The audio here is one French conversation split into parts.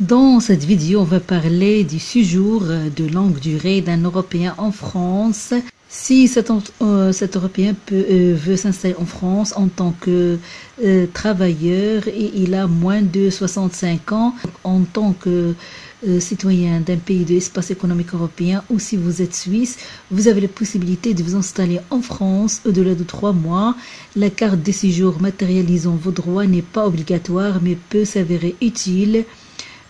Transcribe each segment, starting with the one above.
Dans cette vidéo, on va parler du séjour de longue durée d'un Européen en France. Si cet Européen veut s'installer en France en tant que travailleur et il a moins de 65 ans, en tant que citoyen d'un pays de l'espace économique européen, ou si vous êtes suisse, vous avez la possibilité de vous installer en France au-delà de 3 mois. La carte de séjour matérialisant vos droits n'est pas obligatoire mais peut s'avérer utile.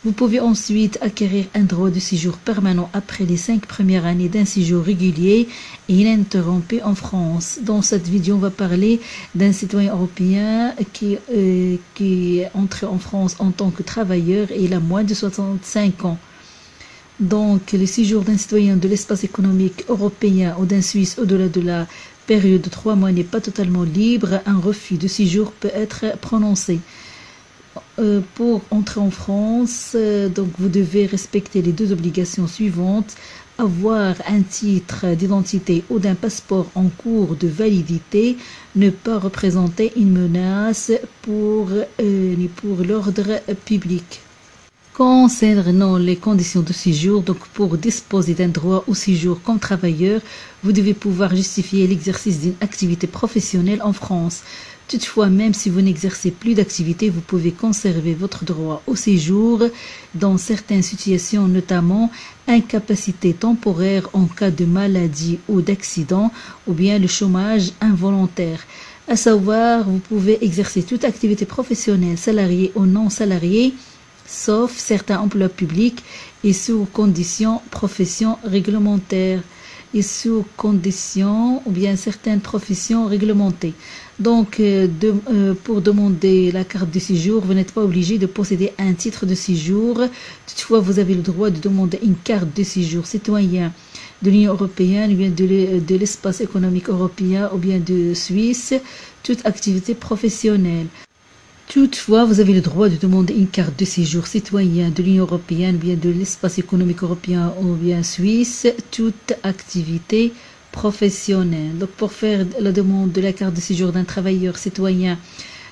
Vous pouvez ensuite acquérir un droit de séjour permanent après les 5 premières années d'un séjour régulier et ininterrompu en France. Dans cette vidéo, on va parler d'un citoyen européen qui est entré en France en tant que travailleur et il a moins de 65 ans. Donc, le séjour d'un citoyen de l'espace économique européen ou d'un Suisse au-delà de la période de 3 mois n'est pas totalement libre. Un refus de séjour peut être prononcé. Pour entrer en France, donc vous devez respecter les deux obligations suivantes. Avoir un titre d'identité ou d'un passeport en cours de validité, ne pas représenter une menace pour l'ordre public. Concernant les conditions de séjour, donc pour disposer d'un droit au séjour comme travailleur, vous devez pouvoir justifier l'exercice d'une activité professionnelle en France. Toutefois, même si vous n'exercez plus d'activité, vous pouvez conserver votre droit au séjour dans certaines situations, notamment incapacité temporaire en cas de maladie ou d'accident, ou bien le chômage involontaire. À savoir, vous pouvez exercer toute activité professionnelle, salariée ou non salariée, sauf certains emplois publics et sous conditions professions réglementaires et sous conditions ou bien certaines professions réglementées. Donc, pour demander la carte de séjour, vous n'êtes pas obligé de posséder un titre de séjour. Toutefois, vous avez le droit de demander une carte de séjour citoyen de l'Union européenne, ou bien de l'espace économique européen, ou bien de Suisse, toute activité professionnelle. Toutefois, vous avez le droit de demander une carte de séjour citoyen de l'Union européenne, ou bien de l'espace économique européen, ou bien suisse, toute activité professionnelle. Donc, pour faire la demande de la carte de séjour d'un travailleur citoyen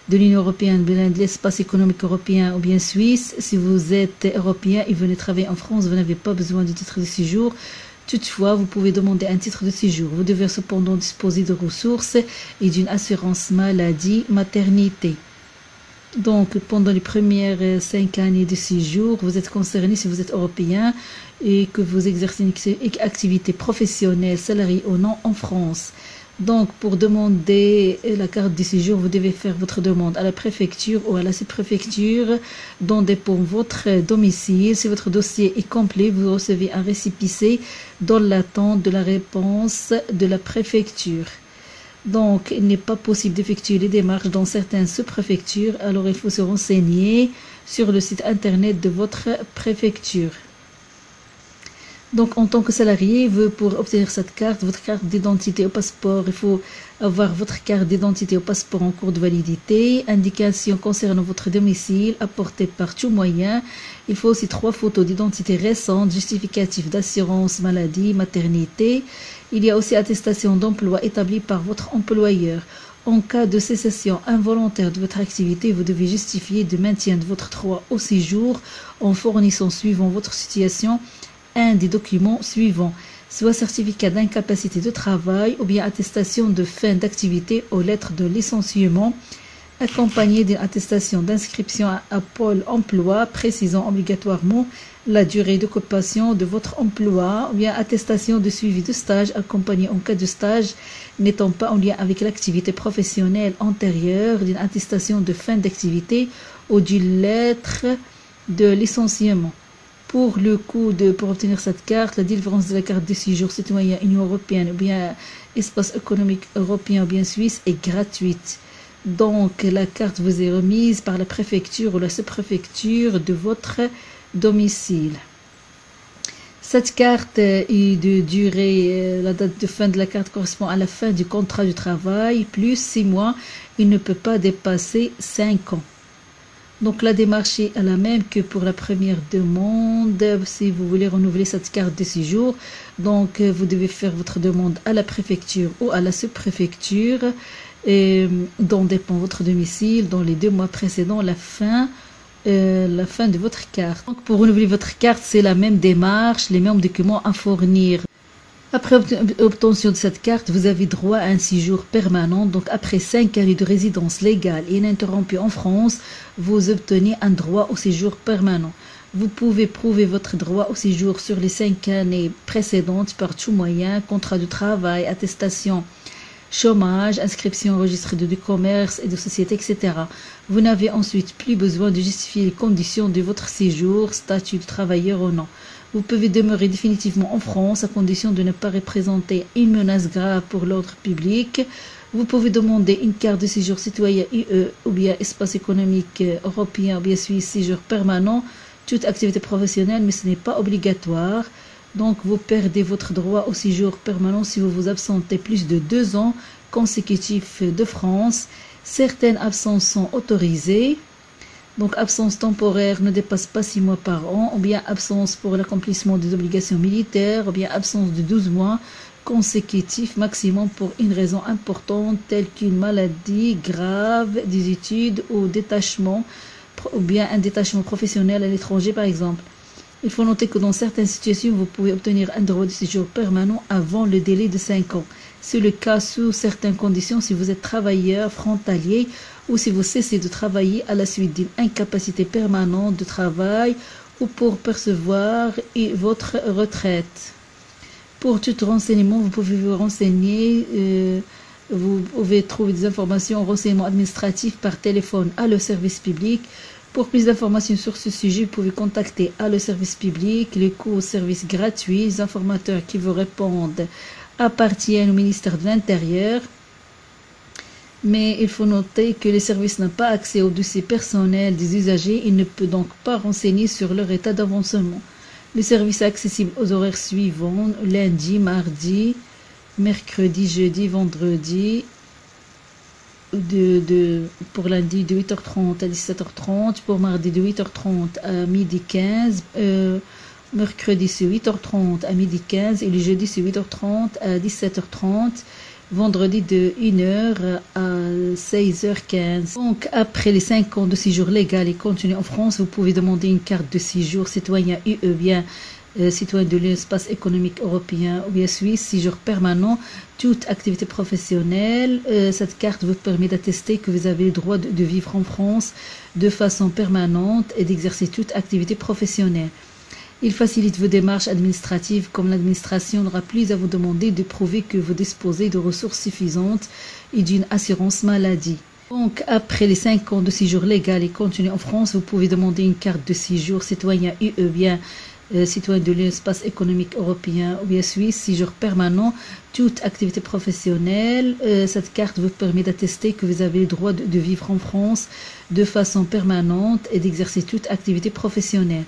de l'Union européenne, de l'espace économique européen ou bien suisse, si vous êtes européen et venez travailler en France, vous n'avez pas besoin de titre de séjour. Toutefois, vous pouvez demander un titre de séjour. Vous devez cependant disposer de ressources et d'une assurance maladie, maternité. Donc, pendant les premières 5 années de séjour, vous êtes concerné si vous êtes européen et que vous exercez une activité professionnelle, salariée ou non, en France. Donc, pour demander la carte de séjour, vous devez faire votre demande à la préfecture ou à la sous-préfecture dont dépend votre domicile. Si votre dossier est complet, vous recevez un récépissé dans l'attente de la réponse de la préfecture. Donc, il n'est pas possible d'effectuer les démarches dans certaines sous-préfectures, alors il faut se renseigner sur le site internet de votre préfecture. Donc, en tant que salarié, pour obtenir cette carte, votre carte d'identité au passeport, il faut avoir votre carte d'identité au passeport en cours de validité, indication concernant votre domicile apportée par tout moyen. Il faut aussi 3 photos d'identité récentes, justificatifs d'assurance maladie, maternité. Il y a aussi attestation d'emploi établie par votre employeur. En cas de cessation involontaire de votre activité, vous devez justifier du maintien de votre droit au séjour en fournissant, suivant votre situation, un des documents suivants, soit certificat d'incapacité de travail ou bien attestation de fin d'activité aux lettres de licenciement, accompagné d'une attestation d'inscription à Pôle emploi précisant obligatoirement la durée d'occupation de votre emploi, ou bien attestation de suivi de stage accompagné en cas de stage n'étant pas en lien avec l'activité professionnelle antérieure, d'une attestation de fin d'activité ou d'une lettre de licenciement. Pour le coût pour obtenir cette carte, la délivrance de la carte de séjour citoyen Union européenne ou bien espace économique européen ou bien suisse est gratuite. Donc, la carte vous est remise par la préfecture ou la sous-préfecture de votre domicile. Cette carte est de durée, la date de fin de la carte correspond à la fin du contrat de travail, plus 6 mois. Il ne peut pas dépasser 5 ans. Donc, la démarche est la même que pour la première demande. Si vous voulez renouveler cette carte de séjour, donc vous devez faire votre demande à la préfecture ou à la sous-préfecture, dont dépend votre domicile, dans les 2 mois précédant la fin la fin de votre carte. Donc, pour renouveler votre carte, c'est la même démarche, les mêmes documents à fournir. Après obtention de cette carte, vous avez droit à un séjour permanent. Donc, après 5 années de résidence légale et ininterrompue en France, vous obtenez un droit au séjour permanent. Vous pouvez prouver votre droit au séjour sur les 5 années précédentes par tout moyen, contrat de travail, attestation, chômage, inscription au registre de commerce et de société, etc. Vous n'avez ensuite plus besoin de justifier les conditions de votre séjour, statut de travailleur ou non. Vous pouvez demeurer définitivement en France à condition de ne pas représenter une menace grave pour l'ordre public. Vous pouvez demander une carte de séjour citoyen UE ou bien espace économique européen ou bien suisse séjour permanent, toute activité professionnelle, mais ce n'est pas obligatoire. Donc, vous perdez votre droit au séjour permanent si vous vous absentez plus de 2 ans consécutifs de France. Certaines absences sont autorisées. Donc, absence temporaire ne dépasse pas 6 mois par an, ou bien absence pour l'accomplissement des obligations militaires, ou bien absence de 12 mois consécutifs maximum pour une raison importante telle qu'une maladie grave, des études ou détachement, ou bien un détachement professionnel à l'étranger par exemple. Il faut noter que dans certaines situations, vous pouvez obtenir un droit de séjour permanent avant le délai de 5 ans. C'est le cas sous certaines conditions si vous êtes travailleur frontalier ou si vous cessez de travailler à la suite d'une incapacité permanente de travail ou pour percevoir votre retraite. Pour tout renseignement, vous pouvez vous renseigner. Vous pouvez trouver des informations en renseignement administratif par téléphone à le service public. Pour plus d'informations sur ce sujet, vous pouvez contacter le service public, les coûts au service gratuits, les informateurs qui vous répondent appartiennent au ministère de l'Intérieur. Mais il faut noter que les services n'ont pas accès aux dossiers personnels des usagers. Il ne peut donc pas renseigner sur leur état d'avancement. Le service est accessible aux horaires suivants, lundi, mardi, mercredi, jeudi, vendredi, pour lundi de 8h30 à 17h30, pour mardi de 8h30 à midi 15, mercredi c'est 8h30 à midi 15 et le jeudi c'est 8h30 à 17h30, vendredi de 1h à 16h15. Donc après les 5 ans de séjour légal et continu en France, vous pouvez demander une carte de séjour citoyen UE bien citoyen de l'espace économique européen ou bien suisse, séjour permanent, toute activité professionnelle. Cette carte vous permet d'attester que vous avez le droit de vivre en France de façon permanente et d'exercer toute activité professionnelle. Il facilite vos démarches administratives comme l'administration n'aura plus à vous demander de prouver que vous disposez de ressources suffisantes et d'une assurance maladie. Donc, après les 5 ans de séjour légal et continu en France, vous pouvez demander une carte de séjour citoyen UE bien citoyen de l'espace économique européen ou bien suisse, séjour permanent, toute activité professionnelle. Cette carte vous permet d'attester que vous avez le droit de vivre en France de façon permanente et d'exercer toute activité professionnelle.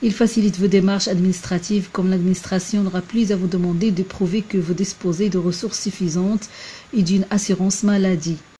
Il facilite vos démarches administratives comme l'administration n'aura plus à vous demander de prouver que vous disposez de ressources suffisantes et d'une assurance maladie.